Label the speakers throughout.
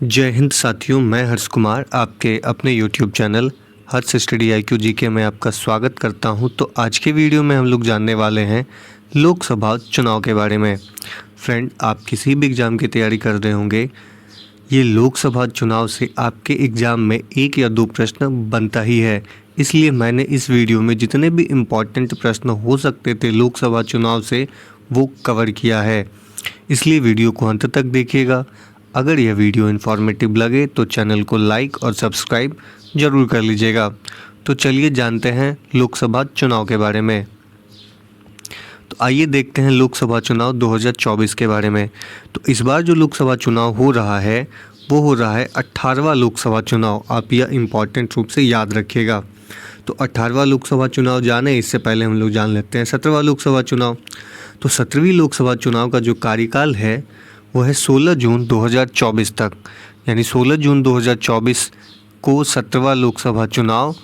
Speaker 1: जय हिंद साथियों, मैं हर्ष कुमार आपके अपने YouTube चैनल हर्ष स्टडी IQ GK में आपका स्वागत करता हूं। तो आज के वीडियो में हम लोग जानने वाले हैं लोकसभा चुनाव के बारे में। फ्रेंड, आप किसी भी एग्ज़ाम की तैयारी कर रहे होंगे, ये लोकसभा चुनाव से आपके एग्ज़ाम में एक या दो प्रश्न बनता ही है। इसलिए मैंने इस वीडियो में जितने भी इम्पॉर्टेंट प्रश्न हो सकते थे लोकसभा चुनाव से वो कवर किया है। इसलिए वीडियो को अंत तक देखिएगा। अगर यह वीडियो इन्फॉर्मेटिव लगे तो चैनल को लाइक और सब्सक्राइब ज़रूर कर लीजिएगा। तो चलिए जानते हैं लोकसभा चुनाव के बारे में। तो आइए देखते हैं लोकसभा चुनाव 2024 के बारे में। तो इस बार जो लोकसभा चुनाव हो रहा है वो हो रहा है 18वां लोकसभा चुनाव। आप यह इम्पॉर्टेंट रूप से याद रखिएगा। तो 18वां लोकसभा चुनाव जाने इससे पहले हम लोग जान लेते हैं 17वां लोकसभा चुनाव। तो 17वीं लोकसभा चुनाव का जो कार्यकाल है वो है 16 जून 2024 तक, यानी 16 जून 2024 को 17वां लोकसभा चुनाव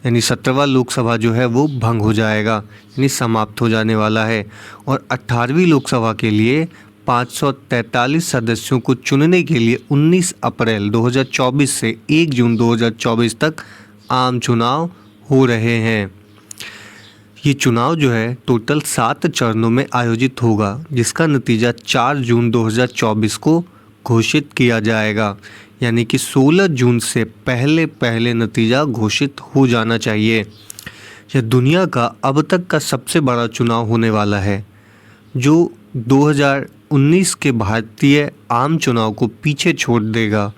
Speaker 1: यानी 17वां लोकसभा जो है वो भंग हो जाएगा, यानी समाप्त हो जाने वाला है। और 18वीं लोकसभा के लिए 543 सदस्यों को चुनने के लिए 19 अप्रैल 2024 से 1 जून 2024 तक आम चुनाव हो रहे हैं। ये चुनाव जो है टोटल 7 चरणों में आयोजित होगा, जिसका नतीजा 4 जून 2024 को घोषित किया जाएगा, यानी कि 16 जून से पहले नतीजा घोषित हो जाना चाहिए। यह दुनिया का अब तक का सबसे बड़ा चुनाव होने वाला है, जो 2019 के भारतीय आम चुनाव को पीछे छोड़ देगा।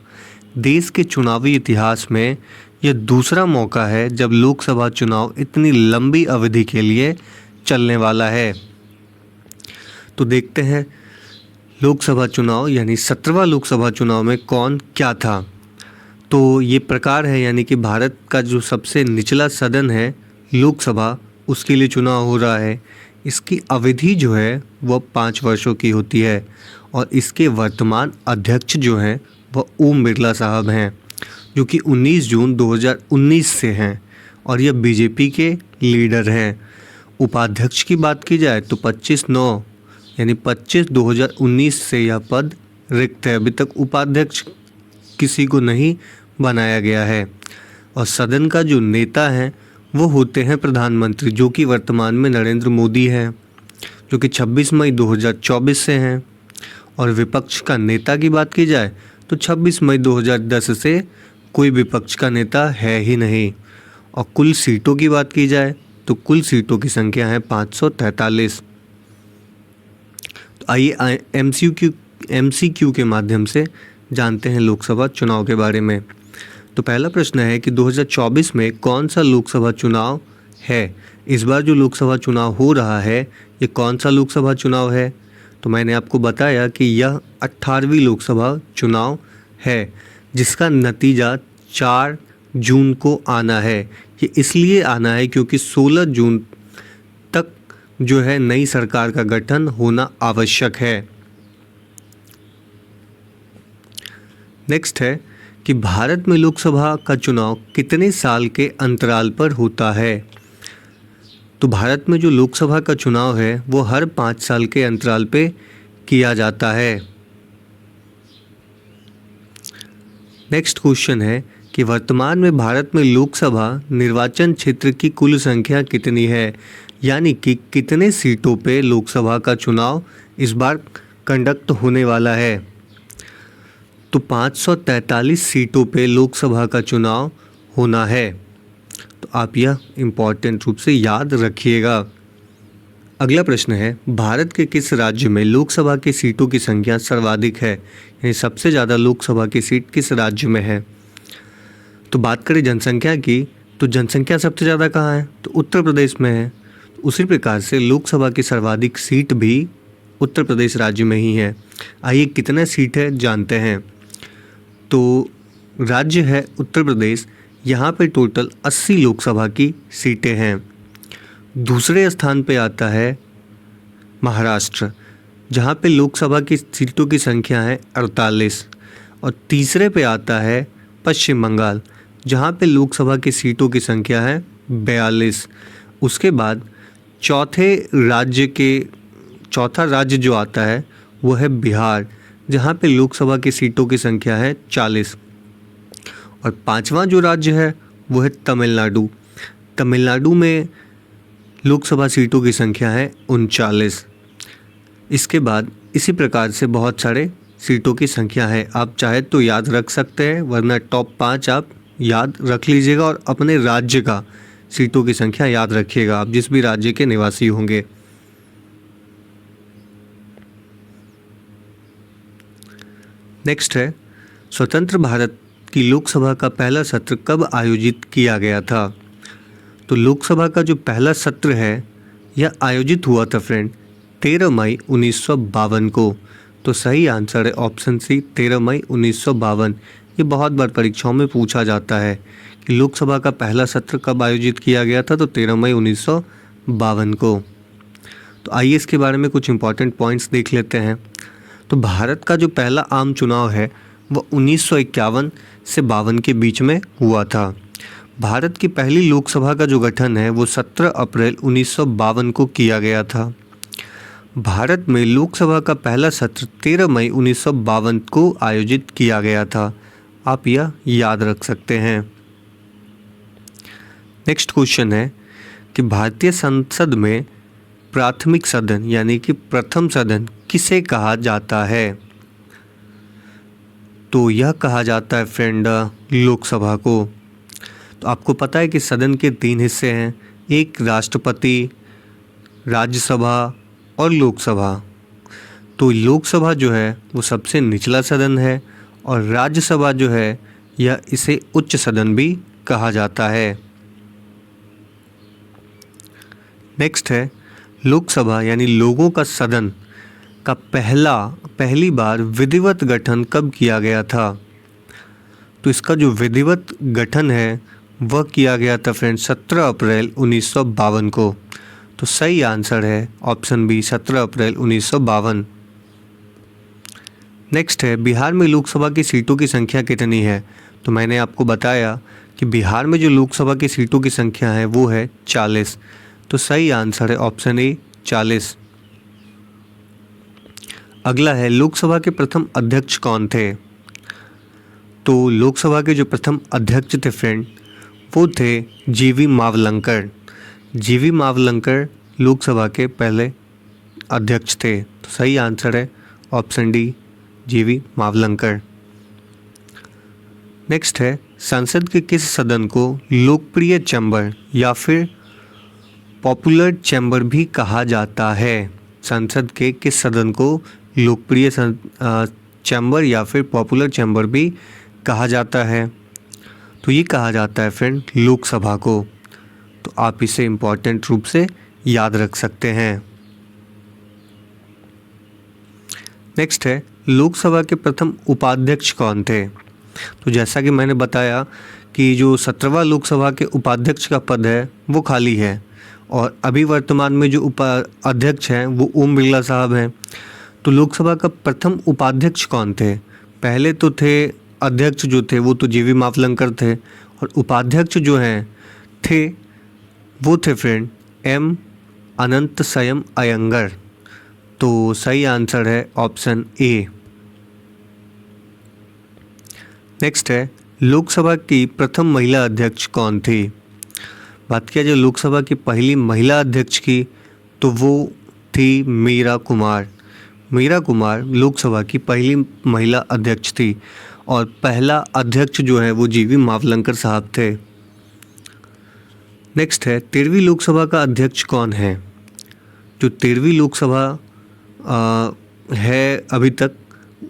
Speaker 1: देश के चुनावी इतिहास में यह दूसरा मौका है जब लोकसभा चुनाव इतनी लंबी अवधि के लिए चलने वाला है। तो देखते हैं लोकसभा चुनाव यानी 17वां लोकसभा चुनाव में कौन क्या था। तो ये प्रकार है, यानी कि भारत का जो सबसे निचला सदन है लोकसभा, उसके लिए चुनाव हो रहा है। इसकी अवधि जो है वह 5 वर्षों की होती है और इसके वर्तमान अध्यक्ष जो हैं वह ओम बिरला साहब हैं, जो कि 19 जून 2019 से हैं और यह बीजेपी के लीडर हैं। उपाध्यक्ष की बात की जाए तो 25/9 यानी 25/2019 से यह पद रिक्त है। अभी तक उपाध्यक्ष किसी को नहीं बनाया गया है। और सदन का जो नेता है वो होते हैं प्रधानमंत्री, जो कि वर्तमान में नरेंद्र मोदी हैं, जो कि 26 मई 2024 से हैं। और विपक्ष का नेता की बात की जाए तो 26 मई 2010 से कोई विपक्ष का नेता है ही नहीं। और कुल सीटों की बात की जाए तो कुल सीटों की संख्या है 543। तो आइए MCQ के माध्यम से जानते हैं लोकसभा चुनाव के बारे में। तो पहला प्रश्न है कि 2024 में कौन सा लोकसभा चुनाव है। इस बार जो लोकसभा चुनाव हो रहा है ये कौन सा लोकसभा चुनाव है। तो मैंने आपको बताया कि यह 18वीं लोकसभा चुनाव है, जिसका नतीजा 4 जून को आना है। ये इसलिए आना है क्योंकि 16 जून तक जो है नई सरकार का गठन होना आवश्यक है। नेक्स्ट है कि भारत में लोकसभा का चुनाव कितने साल के अंतराल पर होता है। तो भारत में जो लोकसभा का चुनाव है वो हर 5 साल के अंतराल पे किया जाता है। नेक्स्ट क्वेश्चन है कि वर्तमान में भारत में लोकसभा निर्वाचन क्षेत्र की कुल संख्या कितनी है, यानी कि कितने सीटों पे लोकसभा का चुनाव इस बार कंडक्ट होने वाला है। तो 543 सीटों पे लोकसभा का चुनाव होना है। तो आप यह इम्पॉर्टेंट रूप से याद रखिएगा। अगला प्रश्न है, भारत के किस राज्य में लोकसभा की सीटों की संख्या सर्वाधिक है, यानी सबसे ज़्यादा लोकसभा की सीट किस राज्य में है। तो बात करें जनसंख्या की, तो जनसंख्या सबसे ज़्यादा कहाँ है, तो उत्तर प्रदेश में है। उसी प्रकार से लोकसभा की सर्वाधिक सीट भी उत्तर प्रदेश राज्य में ही है। आइए कितने सीट है जानते हैं। तो राज्य है उत्तर प्रदेश, यहाँ पे टोटल 80 लोकसभा की सीटें हैं। दूसरे स्थान पे आता है महाराष्ट्र, जहाँ पे लोकसभा की सीटों की संख्या है 48। और तीसरे पे आता है पश्चिम बंगाल, जहाँ पे लोकसभा की सीटों की संख्या है 42। उसके बाद चौथा राज्य जो आता है वो है बिहार, जहाँ पे लोकसभा की सीटों की संख्या है 40। और पांचवा जो राज्य है वो है तमिलनाडु। तमिलनाडु में लोकसभा सीटों की संख्या है 39। इसके बाद इसी प्रकार से बहुत सारे सीटों की संख्या है। आप चाहे तो याद रख सकते हैं, वरना टॉप 5 आप याद रख लीजिएगा और अपने राज्य का सीटों की संख्या याद रखिएगा, आप जिस भी राज्य के निवासी होंगे। नेक्स्ट है, स्वतंत्र भारत की लोकसभा का पहला सत्र कब आयोजित किया गया था? तो लोकसभा का जो पहला सत्र है यह आयोजित हुआ था फ्रेंड 13 मई 1952 को। तो सही आंसर है ऑप्शन सी 13 मई 1952। ये बहुत बार परीक्षाओं में पूछा जाता है कि लोकसभा का पहला सत्र कब आयोजित किया गया था, तो 13 मई 1952 को। तो आइए इसके बारे में कुछ इंपॉर्टेंट पॉइंट्स देख लेते हैं। तो भारत का जो पहला आम चुनाव है वह 1951 से 52 के बीच में हुआ था। भारत की पहली लोकसभा का जो गठन है वो 17 अप्रैल 1952 को किया गया था। भारत में लोकसभा का पहला सत्र 13 मई 1952 को आयोजित किया गया था। आप यह याद रख सकते हैं। नेक्स्ट क्वेश्चन है कि भारतीय संसद में प्राथमिक सदन यानी कि प्रथम सदन किसे कहा जाता है? तो यह कहा जाता है फ्रेंड लोकसभा को। तो आपको पता है कि सदन के 3 हिस्से हैं, एक राष्ट्रपति, राज्यसभा और लोकसभा। तो लोकसभा जो है वो सबसे निचला सदन है और राज्यसभा जो है यह इसे उच्च सदन भी कहा जाता है। नेक्स्ट है, लोकसभा यानी लोगों का सदन का पहली बार विधिवत गठन कब किया गया था? तो इसका जो विधिवत गठन है वह किया गया था फ्रेंड 17 अप्रैल 1952 को। तो सही आंसर है ऑप्शन बी 17 अप्रैल 1952। नेक्स्ट है, बिहार में लोकसभा की सीटों की संख्या कितनी है? तो मैंने आपको बताया कि बिहार में जो लोकसभा की सीटों की संख्या है वो है 40। तो सही आंसर है ऑप्शन ए 40। अगला है, लोकसभा के प्रथम अध्यक्ष कौन थे? तो लोकसभा के जो प्रथम अध्यक्ष थे फ्रेंड वो थे जीवी मावलंकर। जीवी मावलंकर लोकसभा के पहले अध्यक्ष थे। तो सही आंसर है ऑप्शन डी जीवी मावलंकर। नेक्स्ट है, संसद के किस सदन को लोकप्रिय चैम्बर या फिर पॉपुलर चैम्बर भी कहा जाता है? संसद के किस सदन को लोकप्रिय चैम्बर या फिर पॉपुलर चैम्बर भी कहा जाता है? तो ये कहा जाता है फ्रेंड लोकसभा को। तो आप इसे इम्पॉर्टेंट रूप से याद रख सकते हैं। नेक्स्ट है, लोकसभा के प्रथम उपाध्यक्ष कौन थे? तो जैसा कि मैंने बताया कि जो 17वां लोकसभा के उपाध्यक्ष का पद है वो खाली है और अभी वर्तमान में जो उपाध्यक्ष हैं वो ओम बिरला साहब हैं। तो लोकसभा का प्रथम उपाध्यक्ष कौन थे? पहले तो थे अध्यक्ष जो थे वो तो जीवी मावलंकर थे और उपाध्यक्ष जो हैं थे वो थे फ्रेंड एम अनंतसयम अयंगर। तो सही आंसर है ऑप्शन ए। नेक्स्ट है, लोकसभा की प्रथम महिला अध्यक्ष कौन थी? बात किया जाए लोकसभा की पहली महिला अध्यक्ष की तो वो थी मीरा कुमार। मीरा कुमार लोकसभा की पहली महिला अध्यक्ष थी और पहला अध्यक्ष जो है वो जीवी मावलंकर साहब थे। नेक्स्ट है, 13वीं लोकसभा का अध्यक्ष कौन है? जो 13वीं लोकसभा है अभी तक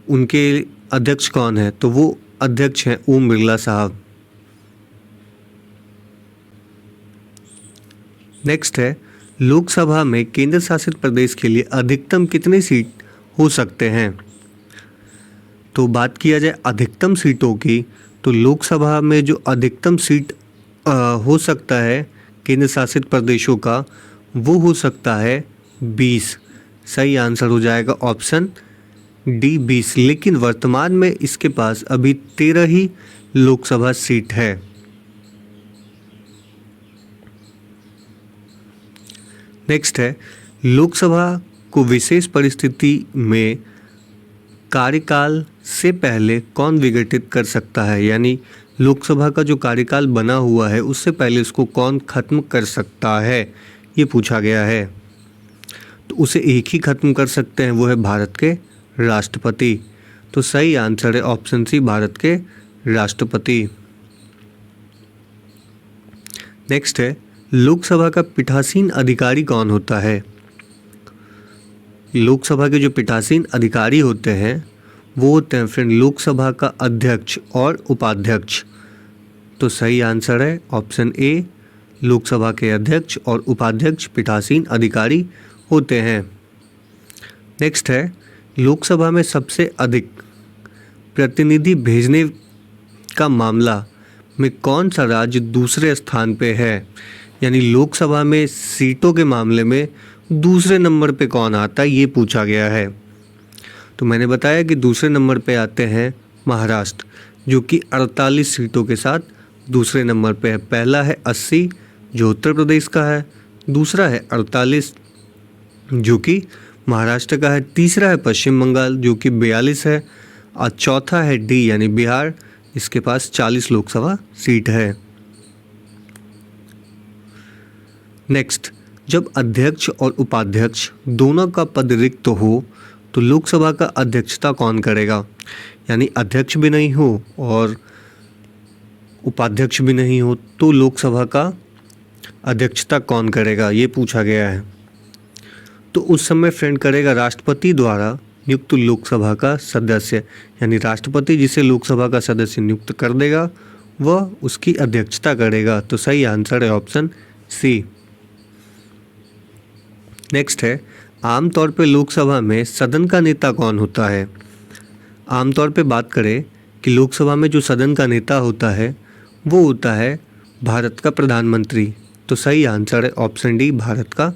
Speaker 1: उनके अध्यक्ष कौन है? तो वो अध्यक्ष हैं ओम बिरला साहब। नेक्स्ट है, लोकसभा में केंद्र शासित प्रदेश के लिए अधिकतम कितनी सीट हो सकते हैं? तो बात किया जाए अधिकतम सीटों की तो लोकसभा में जो अधिकतम सीट हो सकता है केंद्र शासित प्रदेशों का वो हो सकता है 20। सही आंसर हो जाएगा ऑप्शन डी 20। लेकिन वर्तमान में इसके पास अभी 13 ही लोकसभा सीट है। नेक्स्ट है, लोकसभा को विशेष परिस्थिति में कार्यकाल से पहले कौन विघटित कर सकता है, यानी लोकसभा का जो कार्यकाल बना हुआ है उससे पहले उसको कौन खत्म कर सकता है, ये पूछा गया है। तो उसे एक ही खत्म कर सकते हैं, वो है भारत के राष्ट्रपति। तो सही आंसर है ऑप्शन सी, भारत के राष्ट्रपति। नेक्स्ट है, लोकसभा का पीठासीन अधिकारी कौन होता है। लोकसभा के जो पीठासीन अधिकारी होते हैं वो होते हैं फ्रेंड लोकसभा का अध्यक्ष और उपाध्यक्ष। तो सही आंसर है ऑप्शन ए, लोकसभा के अध्यक्ष और उपाध्यक्ष पीठासीन अधिकारी होते हैं। नेक्स्ट है, लोकसभा में सबसे अधिक प्रतिनिधि भेजने का मामला में कौन सा राज्य दूसरे स्थान पे है, यानी लोकसभा में सीटों के मामले में दूसरे नंबर पे कौन आता है, ये पूछा गया है। तो मैंने बताया कि दूसरे नंबर पे आते हैं महाराष्ट्र, जो कि 48 सीटों के साथ दूसरे नंबर पे है। पहला है 80 जो उत्तर प्रदेश का है, दूसरा है 48 जो कि महाराष्ट्र का है, तीसरा है पश्चिम बंगाल जो कि 42 है, और चौथा है डी यानी बिहार, इसके पास 40 लोकसभा सीट है। नेक्स्ट, जब अध्यक्ष और उपाध्यक्ष दोनों का पद रिक्त हो तो लोकसभा का अध्यक्षता कौन करेगा, यानी अध्यक्ष भी नहीं हो और उपाध्यक्ष भी नहीं हो तो लोकसभा का अध्यक्षता कौन करेगा, ये पूछा गया है। तो उस समय फ्रेंड करेगा राष्ट्रपति द्वारा नियुक्त लोकसभा का सदस्य, यानी राष्ट्रपति जिसे लोकसभा का सदस्य नियुक्त कर देगा वह उसकी अध्यक्षता करेगा। तो सही आंसर है ऑप्शन सी। नेक्स्ट है, आमतौर पे लोकसभा में सदन का नेता कौन होता है। आमतौर पे बात करें कि लोकसभा में जो सदन का नेता होता है वो होता है भारत का प्रधानमंत्री। तो सही आंसर है ऑप्शन डी, भारत का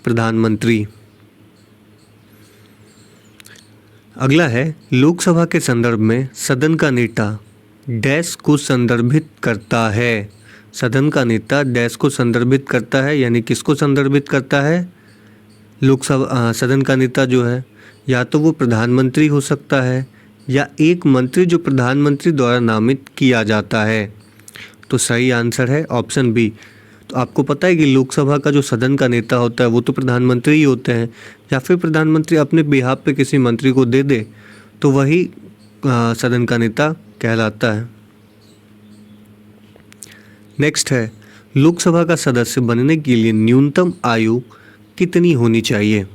Speaker 1: प्रधानमंत्री। अगला है, लोकसभा के संदर्भ में सदन का नेता डैश को संदर्भित करता है। सदन का नेता डैश को संदर्भित करता है, यानी किसको संदर्भित करता है, लोकसभा सदन का नेता जो है या तो वो प्रधानमंत्री हो सकता है या एक मंत्री जो प्रधानमंत्री द्वारा नामित किया जाता है। तो सही आंसर है ऑप्शन बी। तो आपको पता है कि लोकसभा का जो सदन का नेता होता है वो तो प्रधानमंत्री ही होते हैं, या फिर प्रधानमंत्री अपने बिहाफ पे किसी मंत्री को दे दे तो वही सदन का नेता कहलाता है। नेक्स्ट है, लोकसभा का सदस्य बनने के लिए न्यूनतम आयु कितनी होनी चाहिए।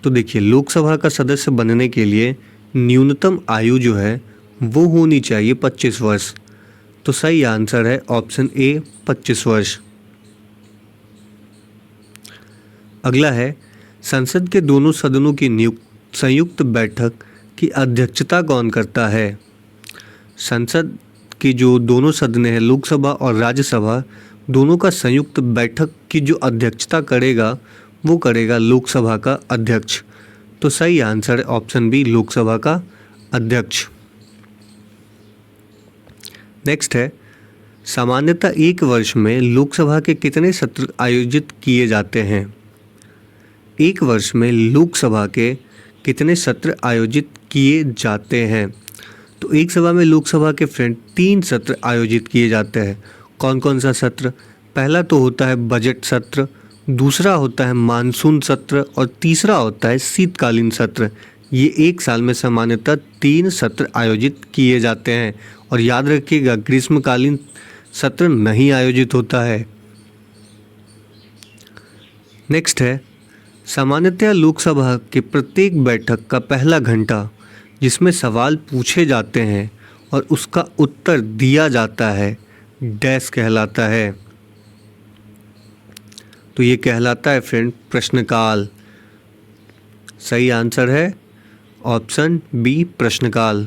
Speaker 1: तो देखिए, लोकसभा का सदस्य बनने के लिए न्यूनतम आयु जो है वो होनी चाहिए 25 वर्ष। तो सही आंसर है ऑप्शन ए, 25 वर्ष। अगला है, संसद के दोनों सदनों की संयुक्त बैठक की अध्यक्षता कौन करता है। संसद की जो दोनों सदन हैं, लोकसभा और राज्यसभा, दोनों का संयुक्त बैठक की जो अध्यक्षता करेगा वो करेगा लोकसभा का अध्यक्ष। तो सही आंसर है ऑप्शन बी, लोकसभा का अध्यक्ष। नेक्स्ट है, सामान्यतः एक वर्ष में लोकसभा के कितने सत्र आयोजित किए जाते हैं। एक वर्ष में लोकसभा के कितने सत्र आयोजित किए जाते हैं। तो एक सभा में लोकसभा के फ्रेंड 3 सत्र आयोजित किए जाते हैं। कौन कौन सा सत्र, पहला तो होता है बजट सत्र, दूसरा होता है मानसून सत्र और तीसरा होता है शीतकालीन सत्र। ये एक साल में सामान्यतः 3 सत्र आयोजित किए जाते हैं। और याद रखिएगा, ग्रीष्मकालीन सत्र नहीं आयोजित होता है। नेक्स्ट है, सामान्यतः लोकसभा के प्रत्येक बैठक का पहला घंटा जिसमें सवाल पूछे जाते हैं और उसका उत्तर दिया जाता है डैश कहलाता है। तो ये कहलाता है फ्रेंड प्रश्नकाल। सही आंसर है ऑप्शन बी, प्रश्नकाल।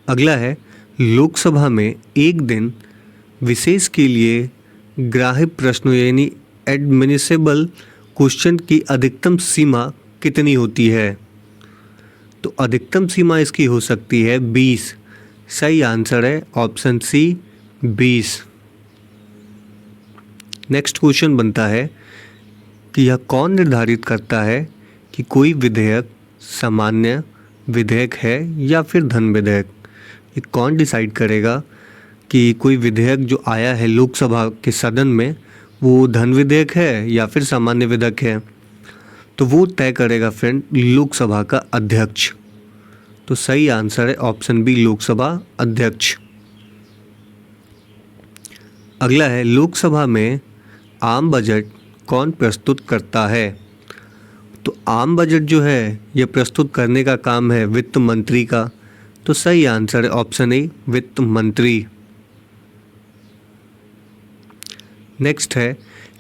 Speaker 1: अगला है, लोकसभा में एक दिन विशेष के लिए ग्राह्य प्रश्नों यानी एडमिनिसेबल क्वेश्चन की अधिकतम सीमा कितनी होती है। तो अधिकतम सीमा इसकी हो सकती है 20। सही आंसर है ऑप्शन सी, 20। नेक्स्ट क्वेश्चन बनता है कि यह कौन निर्धारित करता है कि कोई विधेयक सामान्य विधेयक है या फिर धन विधेयक। ये कौन डिसाइड करेगा कि कोई विधेयक जो आया है लोकसभा के सदन में वो धन विधेयक है या फिर सामान्य विधेयक है? तो वो तय करेगा फ्रेंड लोकसभा का अध्यक्ष। तो सही आंसर है ऑप्शन बी, लोकसभा अध्यक्ष। अगला है, लोकसभा में आम बजट कौन प्रस्तुत करता है? तो आम बजट जो है ये प्रस्तुत करने का काम है वित्त मंत्री का। तो सही आंसर है ऑप्शन ए, वित्त मंत्री। नेक्स्ट है,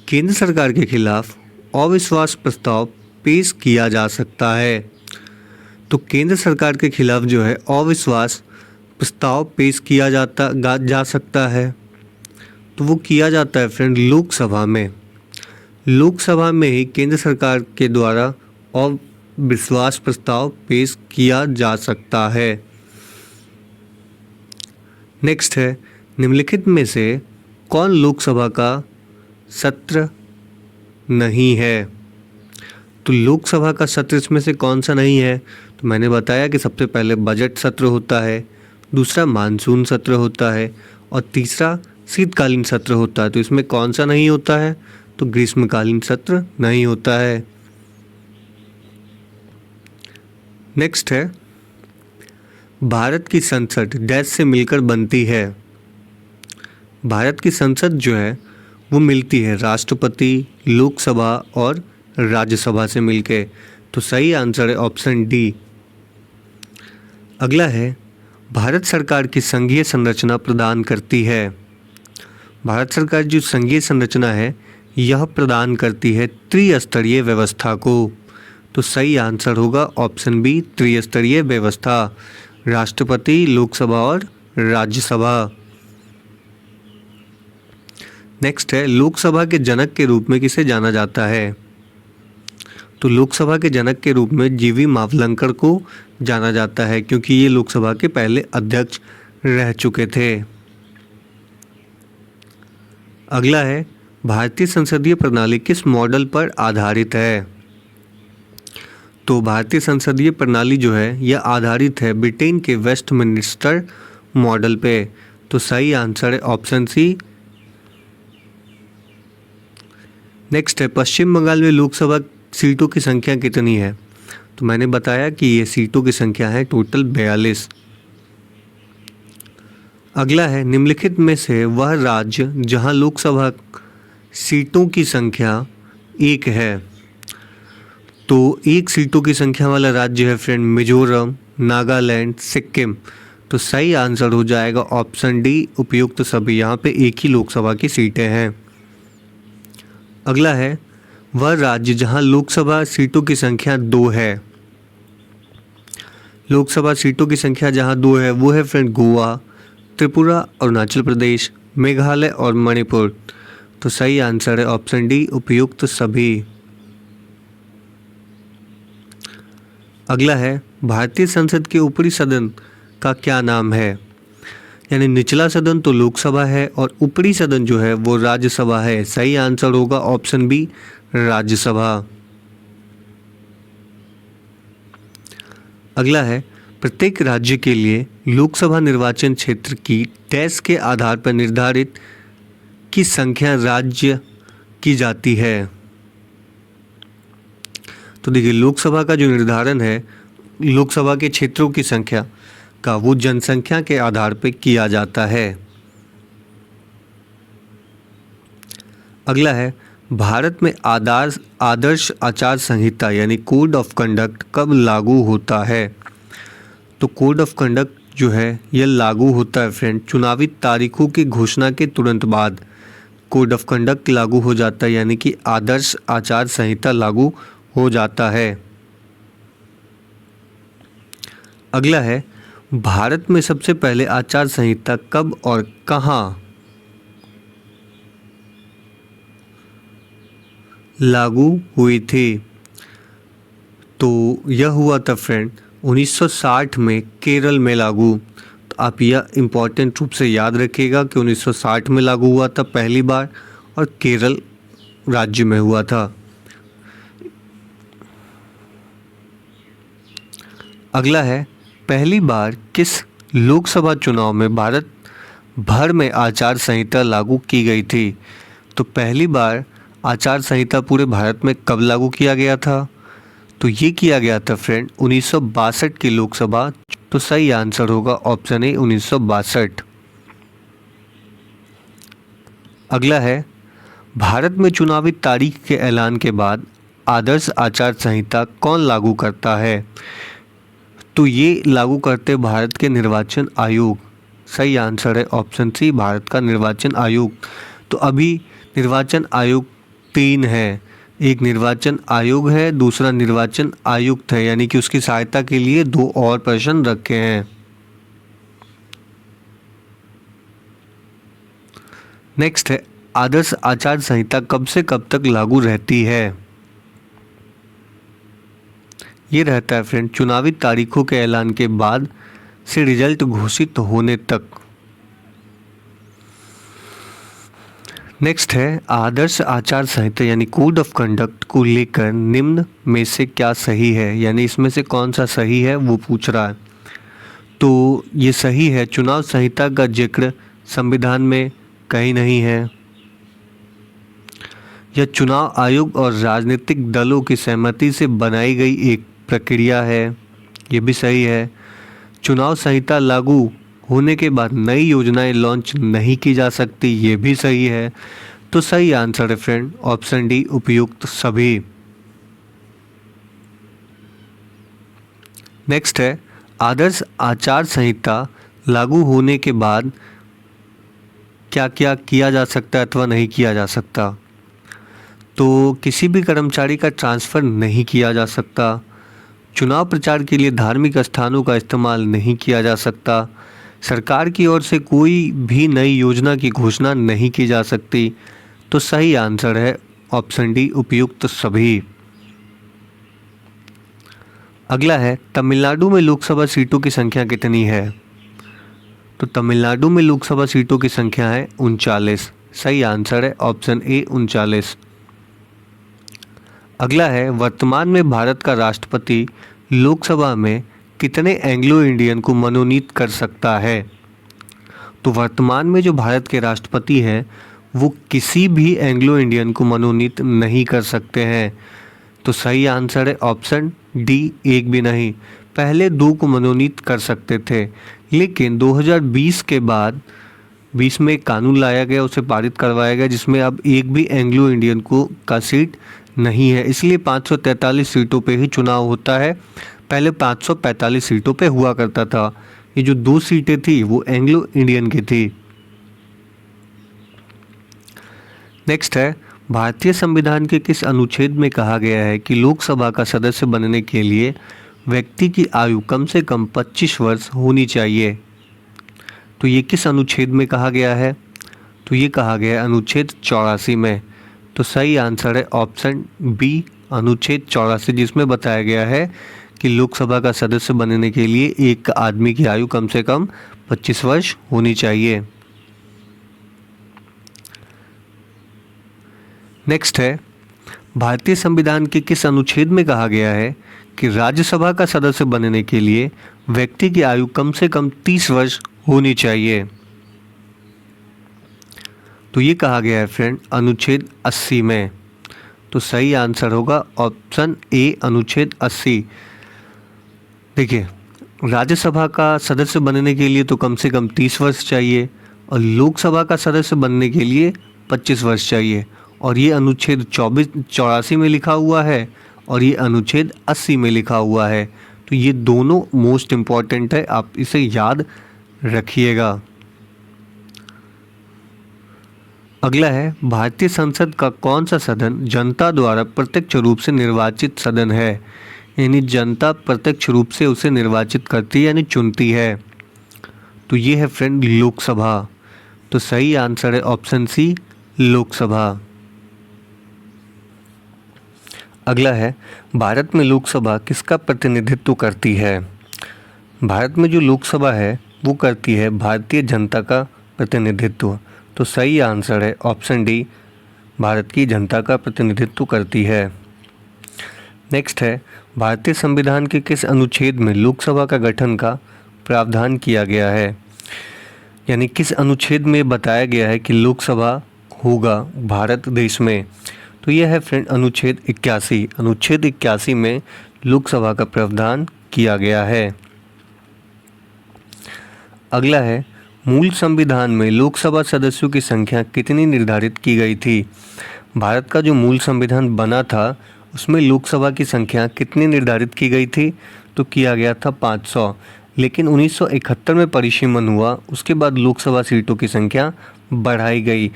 Speaker 1: केंद्र सरकार के खिलाफ अविश्वास प्रस्ताव पेश किया जा सकता है। तो केंद्र सरकार के खिलाफ जो है अविश्वास प्रस्ताव पेश किया जा सकता है। तो वो किया जाता है फ्रेंड लोकसभा में। लोकसभा में ही केंद्र सरकार के द्वारा अविश्वास प्रस्ताव पेश किया जा सकता है। नेक्स्ट है, निम्नलिखित में से कौन लोकसभा का सत्र नहीं है? तो लोकसभा का सत्र इसमें से कौन सा नहीं है? तो मैंने बताया कि सबसे पहले बजट सत्र होता है, दूसरा मानसून सत्र होता है और तीसरा शीतकालीन सत्र होता है। तो इसमें कौन सा नहीं होता है? तो ग्रीष्मकालीन सत्र नहीं होता है। नेक्स्ट है, भारत की संसद डैश से मिलकर बनती है। भारत की संसद जो है वो मिलती है राष्ट्रपति, लोकसभा और राज्यसभा से मिलके। तो सही आंसर है ऑप्शन डी। अगला है, भारत सरकार की संघीय संरचना प्रदान करती है। भारत सरकार जो संघीय संरचना है यह प्रदान करती है त्रिस्तरीय व्यवस्था को। तो सही आंसर होगा ऑप्शन बी, त्रिस्तरीय व्यवस्था, राष्ट्रपति, लोकसभा और राज्यसभा। नेक्स्ट है, लोकसभा के जनक के रूप में किसे जाना जाता है? तो लोकसभा के जनक के रूप में जीवी मावलंकर को जाना जाता है, क्योंकि ये लोकसभा के पहले अध्यक्ष रह चुके थे। अगला है, भारतीय संसदीय प्रणाली किस मॉडल पर आधारित है? तो भारतीय संसदीय प्रणाली जो है यह आधारित है ब्रिटेन के वेस्टमिनिस्टर मॉडल पे। तो सही आंसर है ऑप्शन सी। नेक्स्ट है, पश्चिम बंगाल में लोकसभा सीटों की संख्या कितनी है? तो मैंने बताया कि ये सीटों की संख्या है टोटल 42। अगला है, निम्नलिखित में से वह राज्य जहां लोकसभा सीटों की संख्या 1 है। तो 1 सीटों की संख्या वाला राज्य है फ्रेंड मिजोरम, नागालैंड, सिक्किम। तो सही आंसर हो जाएगा ऑप्शन डी, उपयुक्त सभी। यहाँ पे 1 ही लोकसभा की सीटें हैं। अगला है, वह राज्य जहां लोकसभा सीटों की संख्या 2 है। लोकसभा सीटों की संख्या जहां 2 है वो है फ्रेंड गोवा, त्रिपुरा, अरुणाचल प्रदेश, मेघालय और मणिपुर। तो सही आंसर है ऑप्शन डी, उपयुक्त सभी। अगला है, भारतीय संसद के ऊपरी सदन का क्या नाम है? यानी निचला सदन तो लोकसभा है और ऊपरी सदन जो है वो राज्यसभा है। सही आंसर होगा ऑप्शन बी, राज्यसभा। अगला है, प्रत्येक राज्य के लिए लोकसभा निर्वाचन क्षेत्र की डैश के आधार पर निर्धारित की संख्या राज्य की जाती है। तो देखिए, लोकसभा का जो निर्धारण है लोकसभा के क्षेत्रों की संख्या का, वो जनसंख्या के आधार पर किया जाता है। अगला है, भारत में आदर्श आचार संहिता यानी कोड ऑफ कंडक्ट कब लागू होता है? तो कोड ऑफ कंडक्ट जो है यह लागू होता है फ्रेंड चुनावी तारीखों की घोषणा के तुरंत बाद कोड ऑफ कंडक्ट लागू हो जाता है, यानी कि आदर्श आचार संहिता लागू हो जाता है। अगला है, भारत में सबसे पहले आचार संहिता कब और कहाँ लागू हुई थी? तो यह हुआ था फ्रेंड 1960 में केरल में लागू। तो आप यह इम्पॉर्टेंट रूप से याद रखिएगा कि 1960 में लागू हुआ था पहली बार और केरल राज्य में हुआ था। अगला है, पहली बार किस लोकसभा चुनाव में भारत भर में आचार संहिता लागू की गई थी? तो पहली बार आचार संहिता पूरे भारत में कब लागू किया गया था? तो ये किया गया था फ्रेंड 1962 की लोकसभा। तो सही आंसर होगा ऑप्शन ए 1962। अगला है, भारत में चुनावी तारीख के ऐलान के बाद आदर्श आचार संहिता कौन लागू करता है? तो ये लागू करते भारत के निर्वाचन आयोग। सही आंसर है ऑप्शन सी, भारत का निर्वाचन आयोग। तो अभी निर्वाचन आयोग 3 है, एक निर्वाचन आयोग है, दूसरा निर्वाचन आयुक्त है, यानी कि उसकी सहायता के लिए 2 और पर्सन रखे हैं। नेक्स्ट है, आदर्श आचार संहिता कब से कब तक लागू रहती है? ये रहता है फ्रेंड चुनावी तारीखों के ऐलान के बाद से रिजल्ट घोषित होने तक। नेक्स्ट है, आदर्श आचार संहिता यानी कोड ऑफ कंडक्ट को लेकर निम्न में से क्या सही है? यानी इसमें से कौन सा सही है वो पूछ रहा है। तो ये सही है, चुनाव संहिता का जिक्र संविधान में कहीं नहीं है। यह चुनाव आयोग और राजनीतिक दलों की सहमति से बनाई गई एक प्रक्रिया है, ये भी सही है। चुनाव संहिता लागू होने के बाद नई योजनाएं लॉन्च नहीं की जा सकती, ये भी सही है। तो सही आंसर है फ्रेंड ऑप्शन डी, उपयुक्त सभी। नेक्स्ट है, आदर्श आचार संहिता लागू होने के बाद क्या क्या किया जा सकता है अथवा नहीं किया जा सकता? तो किसी भी कर्मचारी का ट्रांसफ़र नहीं किया जा सकता, चुनाव प्रचार के लिए धार्मिक स्थानों का इस्तेमाल नहीं किया जा सकता, सरकार की ओर से कोई भी नई योजना की घोषणा नहीं की जा सकती। तो सही आंसर है ऑप्शन डी, उपयुक्त सभी। अगला है, तमिलनाडु में लोकसभा सीटों की संख्या कितनी है? तो तमिलनाडु में लोकसभा सीटों की संख्या है 39। सही आंसर है ऑप्शन ए 39। अगला है, वर्तमान में भारत का राष्ट्रपति लोकसभा में कितने एंग्लो इंडियन को मनोनीत कर सकता है? तो वर्तमान में जो भारत के राष्ट्रपति हैं वो किसी भी एंग्लो इंडियन को मनोनीत नहीं कर सकते हैं। तो सही आंसर है ऑप्शन डी, एक भी नहीं। पहले 2 को मनोनीत कर सकते थे, लेकिन 2020 के बाद 20 में एक कानून लाया गया, उसे पारित करवाया गया, जिसमें अब एक भी एंग्लो इंडियन का सीट नहीं है, इसलिए 543 सीटों पे ही चुनाव होता है। पहले 545 सीटों पे हुआ करता था। ये जो 2 सीटें थी वो एंग्लो इंडियन की थी। नेक्स्ट है, भारतीय संविधान के किस अनुच्छेद में कहा गया है कि लोकसभा का सदस्य बनने के लिए व्यक्ति की आयु कम से कम 25 वर्ष होनी चाहिए? तो ये किस अनुच्छेद में कहा गया है? तो ये कहा गया है अनुच्छेद 84 में। तो सही आंसर है ऑप्शन बी, अनुच्छेद 84, जिसमें बताया गया है कि लोकसभा का सदस्य बनने के लिए एक आदमी की आयु कम से कम 25 वर्ष होनी चाहिए। नेक्स्ट है, भारतीय संविधान के किस अनुच्छेद में कहा गया है कि राज्यसभा का सदस्य बनने के लिए व्यक्ति की आयु कम से कम 30 वर्ष होनी चाहिए? तो ये कहा गया है फ्रेंड अनुच्छेद 80 में। तो सही आंसर होगा ऑप्शन ए, अनुच्छेद 80। देखिए, राज्यसभा का सदस्य बनने के लिए तो कम से कम 30 वर्ष चाहिए और लोकसभा का सदस्य बनने के लिए 25 वर्ष चाहिए, और ये अनुच्छेद 84 में लिखा हुआ है और ये अनुच्छेद 80 में लिखा हुआ है। तो ये दोनों मोस्ट इम्पॉर्टेंट है, आप इसे याद रखिएगा। अगला है, भारतीय संसद का कौन सा सदन जनता द्वारा प्रत्यक्ष रूप से निर्वाचित सदन है? यानी जनता प्रत्यक्ष रूप से उसे निर्वाचित करती है, यानी चुनती है। तो ये है फ्रेंड लोकसभा। तो सही आंसर है ऑप्शन सी, लोकसभा। अगला है, भारत में लोकसभा किसका प्रतिनिधित्व करती है? भारत में जो लोकसभा है वो करती है भारतीय जनता का प्रतिनिधित्व। तो सही आंसर है ऑप्शन डी, भारत की जनता का प्रतिनिधित्व करती है। नेक्स्ट है, भारतीय संविधान के किस अनुच्छेद में लोकसभा का गठन का प्रावधान किया गया है? यानी किस अनुच्छेद में बताया गया है कि लोकसभा होगा भारत देश में? तो यह है फ्रेंड अनुच्छेद 81। अनुच्छेद 81 में लोकसभा का प्रावधान किया गया है। अगला है, मूल संविधान में लोकसभा सदस्यों की संख्या कितनी निर्धारित की गई थी? भारत का जो मूल संविधान बना था उसमें लोकसभा की संख्या कितनी निर्धारित की गई थी? तो किया गया था 500। लेकिन 1971 में परिसीमन हुआ, उसके बाद लोकसभा सीटों की संख्या बढ़ाई गई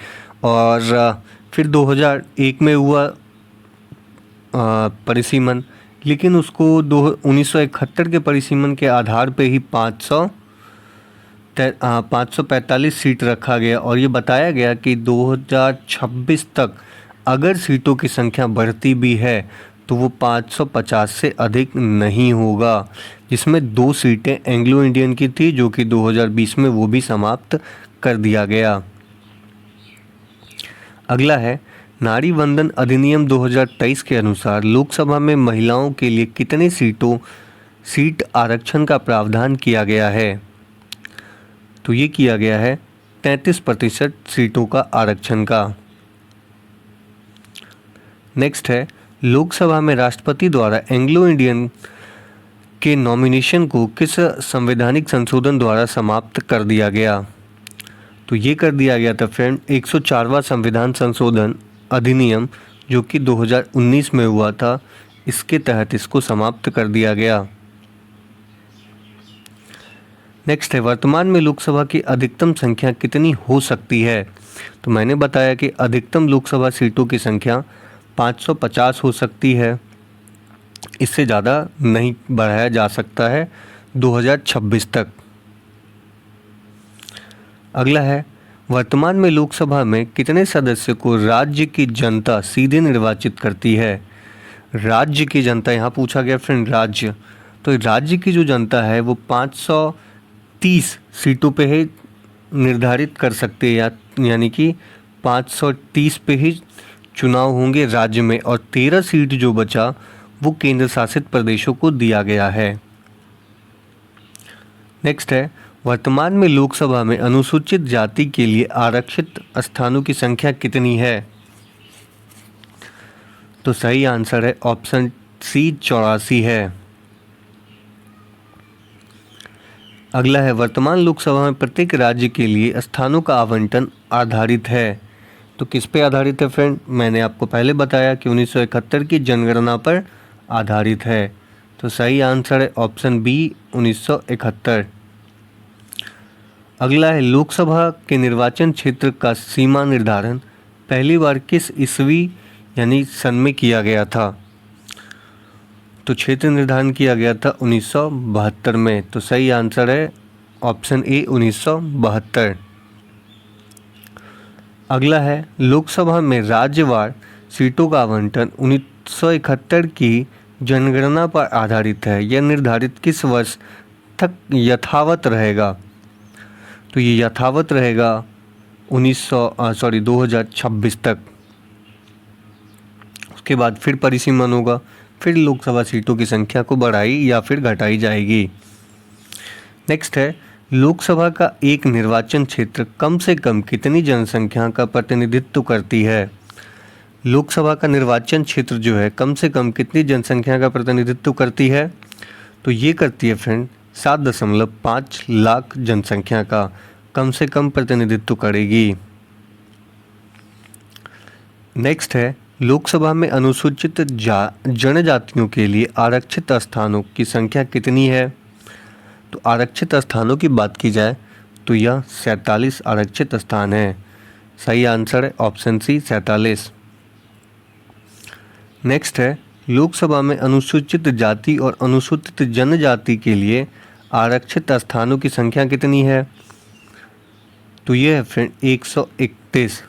Speaker 1: और फिर 2001 में हुआ परिसीमन, लेकिन उसको 1971 के परिसीमन के आधार पे ही 545 सीट रखा गया और ये बताया गया कि 2026 तक अगर सीटों की संख्या बढ़ती भी है तो वो 550 से अधिक नहीं होगा, जिसमें 2 सीटें एंग्लो इंडियन की थी जो कि 2020 में वो भी समाप्त कर दिया गया। अगला है, नारी वंदन अधिनियम 2023 के अनुसार लोकसभा में महिलाओं के लिए कितने सीट आरक्षण का प्रावधान किया गया है? तो ये किया गया है 33% सीटों का आरक्षण का। नेक्स्ट है, लोकसभा में राष्ट्रपति द्वारा एंग्लो इंडियन के नॉमिनेशन को किस संवैधानिक संशोधन द्वारा समाप्त कर दिया गया? तो ये कर दिया गया था फ्रेंड 104वां संविधान संशोधन अधिनियम जो कि 2019 में हुआ था, इसके तहत इसको समाप्त कर दिया गया। नेक्स्ट है, वर्तमान में लोकसभा की अधिकतम संख्या कितनी हो सकती है? तो मैंने बताया कि अधिकतम लोकसभा सीटों की संख्या 550 हो सकती है, इससे ज़्यादा नहीं बढ़ाया जा सकता है 2026 तक। अगला है, वर्तमान में लोकसभा में कितने सदस्य को राज्य की जनता सीधे निर्वाचित करती है? राज्य की जनता यहाँ पूछा गया फ्रेंड, राज्य। तो राज्य की जो जनता है वो 530 सीटों पे ही निर्धारित कर सकते हैं, यानी कि 530 पे ही चुनाव होंगे राज्य में और 13 सीट जो बचा वो केंद्र शासित प्रदेशों को दिया गया है। नेक्स्ट है, वर्तमान में लोकसभा में अनुसूचित जाति के लिए आरक्षित स्थानों की संख्या कितनी है? तो सही आंसर है ऑप्शन सी 84 है। अगला है, वर्तमान लोकसभा में प्रत्येक राज्य के लिए स्थानों का आवंटन आधारित है। तो किस पे आधारित है फ्रेंड? मैंने आपको पहले बताया कि 1971 की जनगणना पर आधारित है। तो सही आंसर है ऑप्शन बी 1971। अगला है, लोकसभा के निर्वाचन क्षेत्र का सीमा निर्धारण पहली बार किस ईस्वी यानी सन में किया गया था? तो क्षेत्र निर्धारण किया गया था 1972 में। तो सही आंसर है ऑप्शन ए 1972। अगला है, लोकसभा में राज्यवार सीटों का आवंटन 1971 की जनगणना पर आधारित है। यह निर्धारित किस वर्ष तक यथावत रहेगा? तो ये यथावत रहेगा 2026 तक। उसके बाद फिर परिसीमन होगा, फिर लोकसभा सीटों की संख्या को बढ़ाई या फिर घटाई जाएगी। नेक्स्ट है, लोकसभा का एक निर्वाचन क्षेत्र कम से कम कितनी जनसंख्या का प्रतिनिधित्व करती है? लोकसभा का निर्वाचन क्षेत्र जो है कम से कम कितनी जनसंख्या का प्रतिनिधित्व करती है? तो ये करती है फ्रेंड 7.5 लाख जनसंख्या का कम से कम प्रतिनिधित्व करेगी। नेक्स्ट है, लोकसभा में अनुसूचित जनजातियों के लिए आरक्षित स्थानों की संख्या कितनी है? तो आरक्षित स्थानों की बात की जाए तो यह 47 आरक्षित स्थान है। सही आंसर है ऑप्शन सी 47। नेक्स्ट है, लोकसभा में अनुसूचित जाति और अनुसूचित जनजाति के लिए आरक्षित स्थानों की संख्या कितनी है? तो यह है फ्रेंड 131।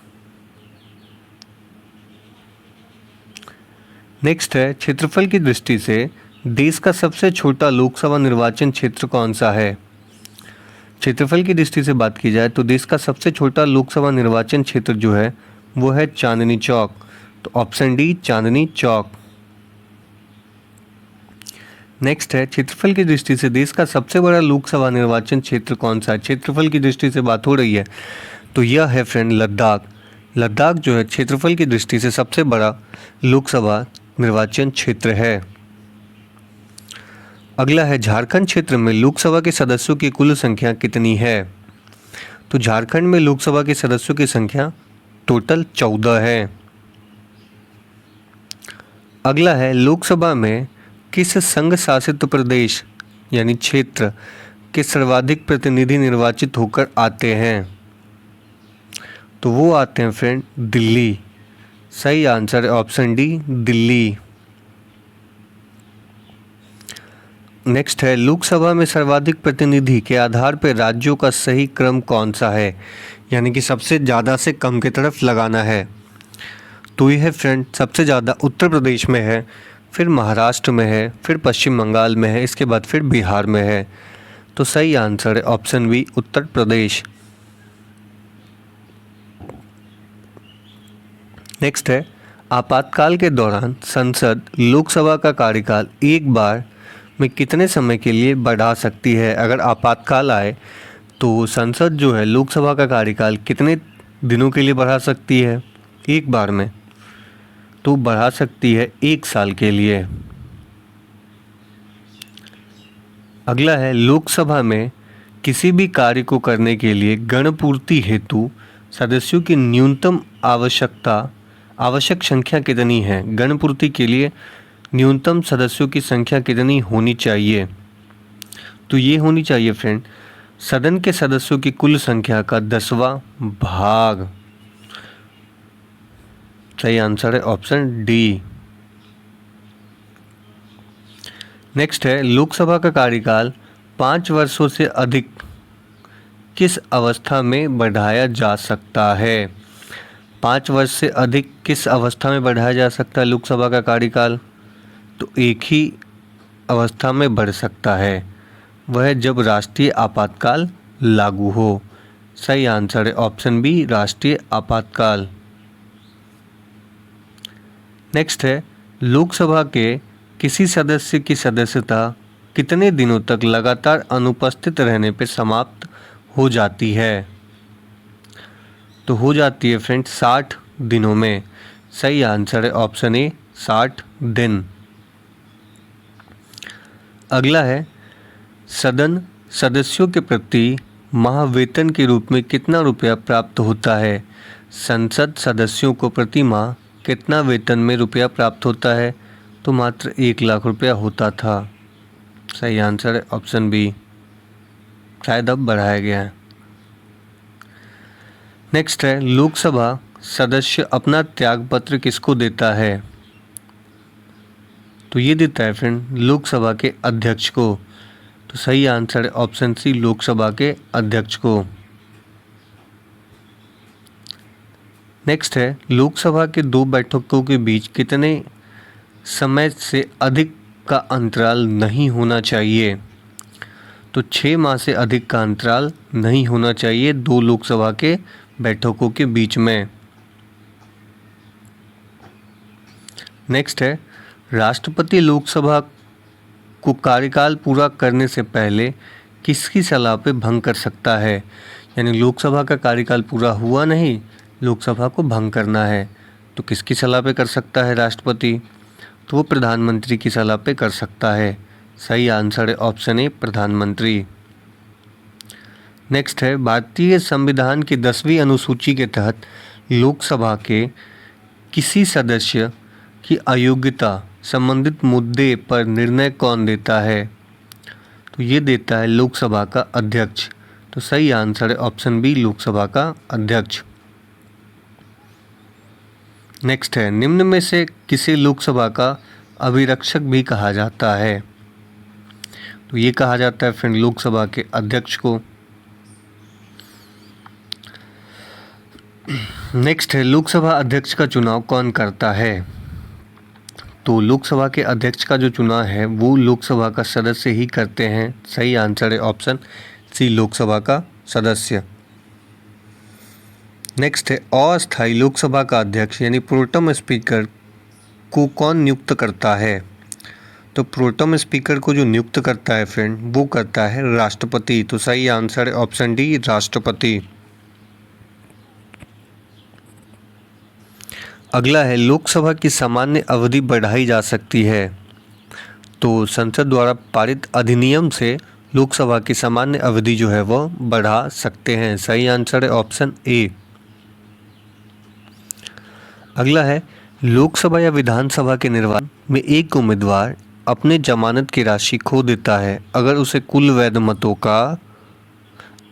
Speaker 1: नेक्स्ट है, क्षेत्रफल की दृष्टि से देश का सबसे छोटा लोकसभा निर्वाचन क्षेत्र कौन सा है? क्षेत्रफल की दृष्टि से बात की जाए तो देश का सबसे छोटा लोकसभा निर्वाचन क्षेत्र जो है वो है चांदनी चौक। तो option D Chandni Chowk. Next है, क्षेत्रफल की दृष्टि से देश का सबसे बड़ा लोकसभा निर्वाचन क्षेत्र कौन सा है। क्षेत्रफल की दृष्टि से बात हो रही है तो यह है फ्रेंड लद्दाख। लद्दाख जो है क्षेत्रफल की दृष्टि से सबसे बड़ा लोकसभा निर्वाचन क्षेत्र है। अगला है, झारखंड क्षेत्र में लोकसभा के सदस्यों की कुल संख्या कितनी है। तो झारखंड में लोकसभा के सदस्यों की संख्या टोटल 14 है। अगला है, लोकसभा में किस संघ शासित प्रदेश यानी क्षेत्र के सर्वाधिक प्रतिनिधि निर्वाचित होकर आते हैं। तो वो आते हैं फ्रेंड दिल्ली। सही आंसर है ऑप्शन डी, दिल्ली। नेक्स्ट है, लोकसभा में सर्वाधिक प्रतिनिधि के आधार पर राज्यों का सही क्रम कौन सा है, यानी कि सबसे ज़्यादा से कम की तरफ लगाना है। तो यह है फ्रेंड, सबसे ज़्यादा उत्तर प्रदेश में है, फिर महाराष्ट्र में है, फिर पश्चिम बंगाल में है, इसके बाद फिर बिहार में है। तो सही आंसर है option B, Uttar Pradesh. Next है, आपातकाल के दौरान संसद लोकसभा का कार्यकाल एक बार में कितने समय के लिए बढ़ा सकती है। अगर आपातकाल आए तो संसद जो है लोकसभा का कार्यकाल कितने दिनों के लिए बढ़ा सकती है एक बार में। तो बढ़ा सकती है 1 साल के लिए। अगला है, लोकसभा में किसी भी कार्य को करने के लिए गणपूर्ति हेतु सदस्यों की न्यूनतम आवश्यक संख्या कितनी है। गणपूर्ति के लिए न्यूनतम सदस्यों की संख्या कितनी होनी चाहिए। तो ये होनी चाहिए फ्रेंड, सदन के सदस्यों की कुल संख्या का 10वां भाग। सही आंसर है ऑप्शन डी। नेक्स्ट है, लोकसभा का कार्यकाल 5 वर्षों से अधिक किस अवस्था में बढ़ाया जा सकता है। 5 वर्ष से अधिक किस अवस्था में बढ़ाया जा सकता है लोकसभा का कार्यकाल। तो एक ही अवस्था में बढ़ सकता है, वह जब राष्ट्रीय आपातकाल लागू हो। सही आंसर है ऑप्शन बी, राष्ट्रीय आपातकाल। नेक्स्ट है, लोकसभा के किसी सदस्य की सदस्यता कितने दिनों तक लगातार अनुपस्थित रहने पर समाप्त हो जाती है। तो हो जाती है फ्रेंड 60 दिनों में। सही आंसर है ऑप्शन ए, 60 दिन। अगला है, सदन सदस्यों के प्रति महावेतन के रूप में कितना रुपया प्राप्त होता है। संसद सदस्यों को प्रति माह कितना वेतन में रुपया प्राप्त होता है। तो मात्र 1 लाख रुपया होता था। सही आंसर है ऑप्शन बी, शायद अब बढ़ाया गया है। नेक्स्ट है, लोकसभा सदस्य अपना त्यागपत्र किसको देता है। तो ये देता है फ्रेंड लोकसभा के अध्यक्ष को। तो सही आंसर है ऑप्शन सी, लोकसभा के अध्यक्ष को। नेक्स्ट है, लोकसभा के 2 बैठकों के बीच कितने समय से अधिक का अंतराल नहीं होना चाहिए। तो 6 माह से अधिक का अंतराल नहीं होना चाहिए 2 लोकसभा के बैठकों के बीच में। नेक्स्ट है, राष्ट्रपति लोकसभा को कार्यकाल पूरा करने से पहले किसकी सलाह पे भंग कर सकता है। यानी लोकसभा का कार्यकाल पूरा हुआ नहीं, लोकसभा को भंग करना है, तो किसकी सलाह पे कर सकता है राष्ट्रपति। तो वो प्रधानमंत्री की सलाह पे कर सकता है। सही आंसर है ऑप्शन ए, प्रधानमंत्री। नेक्स्ट है, भारतीय संविधान की 10वीं अनुसूची के तहत लोकसभा के किसी सदस्य की अयोग्यता संबंधित मुद्दे पर निर्णय कौन देता है। तो ये देता है लोकसभा का अध्यक्ष। तो सही आंसर है ऑप्शन बी, लोकसभा का अध्यक्ष। नेक्स्ट है, निम्न में से किसे लोकसभा का अभिरक्षक भी कहा जाता है। तो ये कहा जाता है फ्रेंड लोकसभा के अध्यक्ष को। नेक्स्ट है, लोकसभा अध्यक्ष का चुनाव कौन करता है। तो लोकसभा के अध्यक्ष का जो चुनाव है वो लोकसभा का सदस्य ही करते हैं। सही आंसर है ऑप्शन सी, लोकसभा का सदस्य। नेक्स्ट है, अस्थायी लोकसभा का अध्यक्ष यानी प्रोटेम स्पीकर को कौन नियुक्त करता है। तो प्रोटेम स्पीकर को जो नियुक्त करता है फ्रेंड, वो करता है राष्ट्रपति। तो सही आंसर है ऑप्शन डी, राष्ट्रपति। अगला है लोकसभा की सामान्य अवधि बढ़ाई जा सकती है। तो संसद द्वारा पारित अधिनियम से लोकसभा की सामान्य अवधि जो है वो बढ़ा सकते हैं। सही आंसर है ऑप्शन ए। अगला है लोकसभा या विधानसभा के निर्वाचन में एक उम्मीदवार अपने जमानत की राशि खो देता है अगर उसे कुल वैध मतों का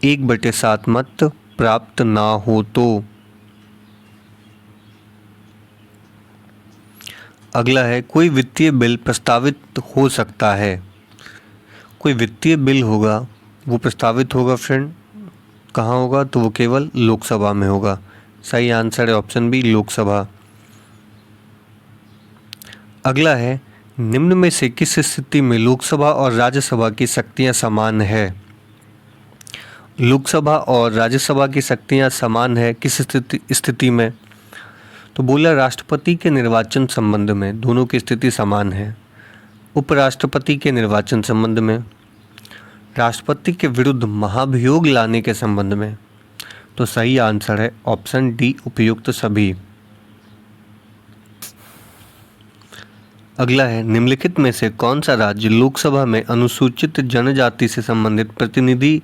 Speaker 1: 1/7 मत प्राप्त ना हो तो। अगला है कोई वित्तीय बिल प्रस्तावित हो सकता है। कोई वित्तीय बिल होगा वो प्रस्तावित होगा फ्रेंड, कहाँ होगा, तो वो केवल लोकसभा में होगा। सही आंसर है ऑप्शन बी, लोकसभा। अगला है निम्न में से किस स्थिति में लोकसभा और राज्यसभा की शक्तियां समान है। लोकसभा और राज्यसभा की शक्तियां समान है किस स्थिति में, तो बोला राष्ट्रपति के निर्वाचन संबंध में दोनों की स्थिति समान है। उपराष्ट्रपति के निर्वाचन संबंध में, राष्ट्रपति के विरुद्ध महाभियोग लाने के संबंध में, तो सही आंसर है ऑप्शन डी, उपयुक्त सभी। अगला है निम्नलिखित में से कौन सा राज्य लोकसभा में अनुसूचित जनजाति से संबंधित प्रतिनिधि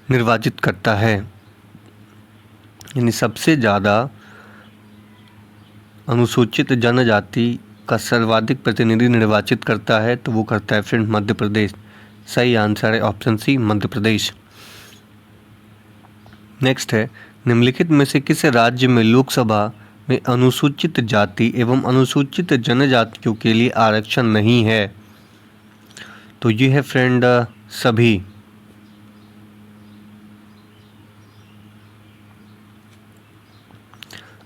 Speaker 1: निर्वाचित करता है। यानी सबसे ज़्यादा अनुसूचित जनजाति का सर्वाधिक प्रतिनिधि निर्वाचित करता है, तो वो करता है फ्रेंड मध्य प्रदेश। सही आंसर है option C, Madhya Pradesh. Next है निम्नलिखित में से किस राज्य में लोकसभा में अनुसूचित जाति एवं अनुसूचित जनजातियों के लिए आरक्षण नहीं है, तो ये है फ्रेंड सभी।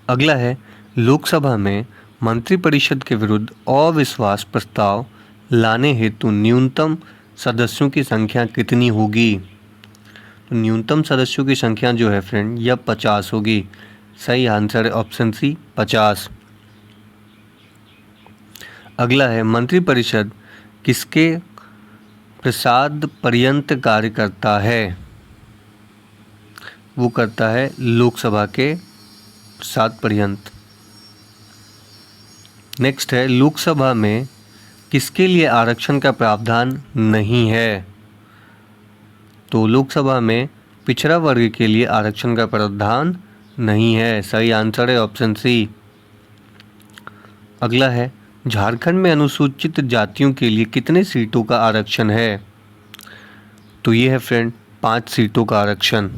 Speaker 1: अगला है लोकसभा में मंत्रिपरिषद के विरुद्ध अविश्वास प्रस्ताव लाने हेतु न्यूनतम सदस्यों की संख्या कितनी होगी। तो न्यूनतम सदस्यों की संख्या जो है फ्रेंड यह 50 होगी। सही आंसर है ऑप्शन सी, 50। अगला है मंत्रिपरिषद किसके प्रसाद पर्यंत कार्य करता है। वो करता है लोकसभा के प्रसाद पर्यंत। नेक्स्ट है लोकसभा में किसके लिए आरक्षण का प्रावधान नहीं है। तो लोकसभा में पिछड़ा वर्ग के लिए आरक्षण का प्रावधान नहीं है। सही आंसर है ऑप्शन सी। अगला है झारखंड में अनुसूचित जातियों के लिए कितने सीटों का आरक्षण है। तो ये है फ्रेंड 5 सीटों का आरक्षण।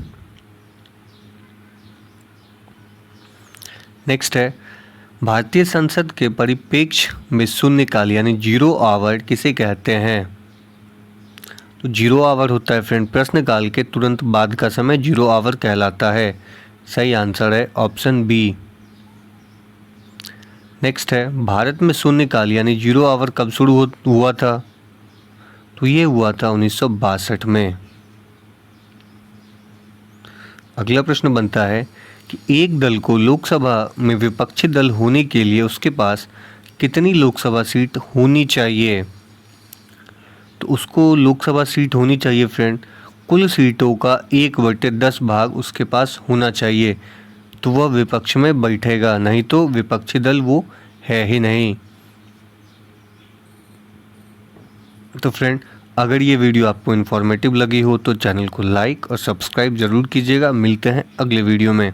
Speaker 1: नेक्स्ट है भारतीय संसद के परिप्रेक्ष्य में शून्यकाल यानी 0 आवर किसे कहते हैं। तो 0 आवर होता है फ्रेंड प्रश्नकाल के तुरंत बाद का समय 0 आवर कहलाता है। सही आंसर है ऑप्शन बी। नेक्स्ट है भारत में शून्यकाल यानी 0 आवर कब शुरू हुआ था। तो ये हुआ था 1962 में। अगला प्रश्न बनता है कि एक दल को लोकसभा में विपक्षी दल होने के लिए उसके पास कितनी लोकसभा सीट होनी चाहिए। तो उसको लोकसभा सीट होनी चाहिए फ्रेंड कुल सीटों का 1/10 भाग उसके पास होना चाहिए, तो वह विपक्ष में बैठेगा, नहीं तो विपक्षी दल वो है ही नहीं। तो फ्रेंड अगर ये वीडियो आपको इन्फॉर्मेटिव लगी हो तो चैनल को लाइक और सब्सक्राइब ज़रूर कीजिएगा। मिलते हैं अगले वीडियो में।